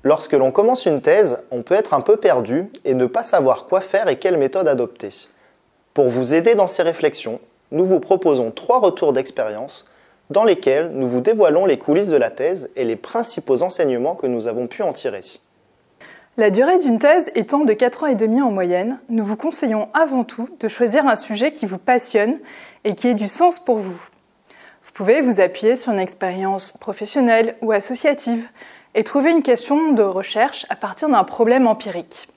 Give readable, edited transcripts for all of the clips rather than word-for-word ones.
Lorsque l'on commence une thèse, on peut être un peu perdu et ne pas savoir quoi faire et quelle méthode adopter. Pour vous aider dans ces réflexions, nous vous proposons 3 retours d'expérience dans lesquels nous vous dévoilons les coulisses de la thèse et les principaux enseignements que nous avons pu en tirer. La durée d'une thèse étant de 4 ans et demi en moyenne, nous vous conseillons avant tout de choisir un sujet qui vous passionne et qui ait du sens pour vous. Vous pouvez vous appuyer sur une expérience professionnelle ou associative et trouver une question de recherche à partir d'un problème empirique.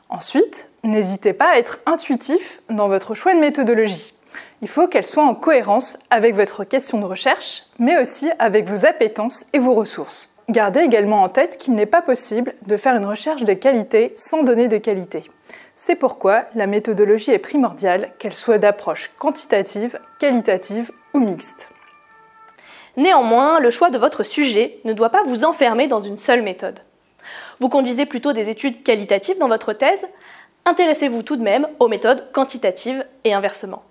Ensuite, n'hésitez pas à être intuitif dans votre choix de méthodologie. Il faut qu'elle soit en cohérence avec votre question de recherche, mais aussi avec vos appétences et vos ressources. Gardez également en tête qu'il n'est pas possible de faire une recherche de qualité sans données de qualité. C'est pourquoi la méthodologie est primordiale, qu'elle soit d'approche quantitative, qualitative ou mixte. Néanmoins, le choix de votre sujet ne doit pas vous enfermer dans une seule méthode. Vous conduisez plutôt des études qualitatives dans votre thèse, intéressez-vous tout de même aux méthodes quantitatives et inversement.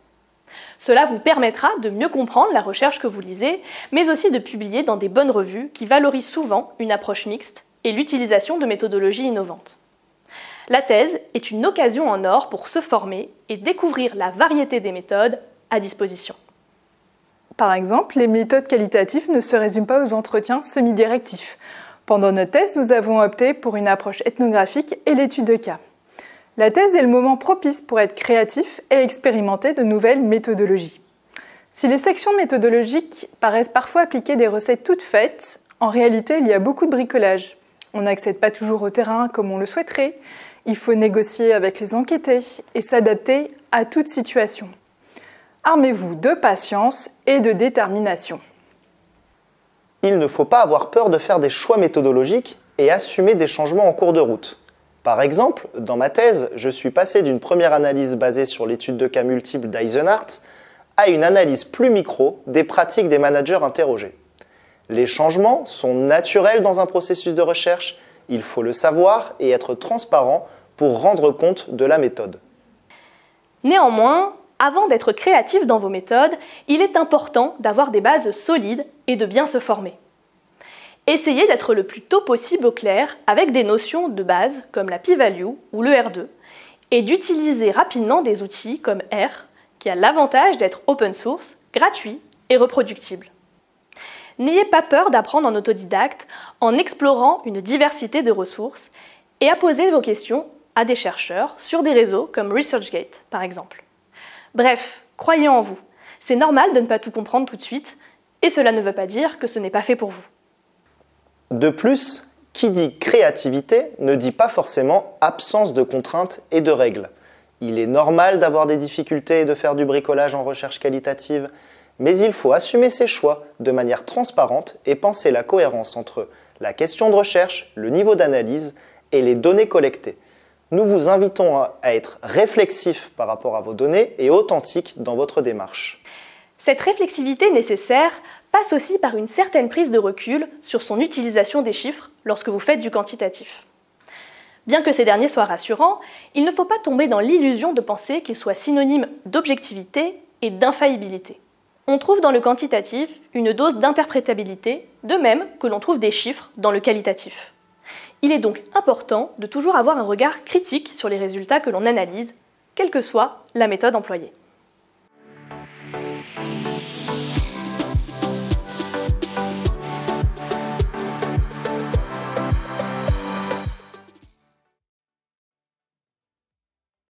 Cela vous permettra de mieux comprendre la recherche que vous lisez, mais aussi de publier dans des bonnes revues qui valorisent souvent une approche mixte et l'utilisation de méthodologies innovantes. La thèse est une occasion en or pour se former et découvrir la variété des méthodes à disposition. Par exemple, les méthodes qualitatives ne se résument pas aux entretiens semi-directifs. Pendant notre thèse, nous avons opté pour une approche ethnographique et l'étude de cas. La thèse est le moment propice pour être créatif et expérimenter de nouvelles méthodologies. Si les sections méthodologiques paraissent parfois appliquer des recettes toutes faites, en réalité, il y a beaucoup de bricolage. On n'accède pas toujours au terrain comme on le souhaiterait. Il faut négocier avec les enquêtés et s'adapter à toute situation. Armez-vous de patience et de détermination. Il ne faut pas avoir peur de faire des choix méthodologiques et assumer des changements en cours de route. Par exemple, dans ma thèse, je suis passé d'une première analyse basée sur l'étude de cas multiples d'Eisenhardt à une analyse plus micro des pratiques des managers interrogés. Les changements sont naturels dans un processus de recherche, il faut le savoir et être transparent pour rendre compte de la méthode. Néanmoins, avant d'être créatif dans vos méthodes, il est important d'avoir des bases solides et de bien se former. Essayez d'être le plus tôt possible au clair avec des notions de base comme la p-value ou le R2 et d'utiliser rapidement des outils comme R qui a l'avantage d'être open source, gratuit et reproductible. N'ayez pas peur d'apprendre en autodidacte en explorant une diversité de ressources et à poser vos questions à des chercheurs sur des réseaux comme ResearchGate par exemple. Bref, croyez en vous. C'est normal de ne pas tout comprendre tout de suite et cela ne veut pas dire que ce n'est pas fait pour vous. De plus, qui dit créativité ne dit pas forcément absence de contraintes et de règles. Il est normal d'avoir des difficultés et de faire du bricolage en recherche qualitative, mais il faut assumer ses choix de manière transparente et penser la cohérence entre la question de recherche, le niveau d'analyse et les données collectées. Nous vous invitons à être réflexif par rapport à vos données et authentique dans votre démarche. Cette réflexivité nécessaire passe aussi par une certaine prise de recul sur son utilisation des chiffres lorsque vous faites du quantitatif. Bien que ces derniers soient rassurants, il ne faut pas tomber dans l'illusion de penser qu'ils soient synonymes d'objectivité et d'infaillibilité. On trouve dans le quantitatif une dose d'interprétabilité, de même que l'on trouve des chiffres dans le qualitatif. Il est donc important de toujours avoir un regard critique sur les résultats que l'on analyse, quelle que soit la méthode employée.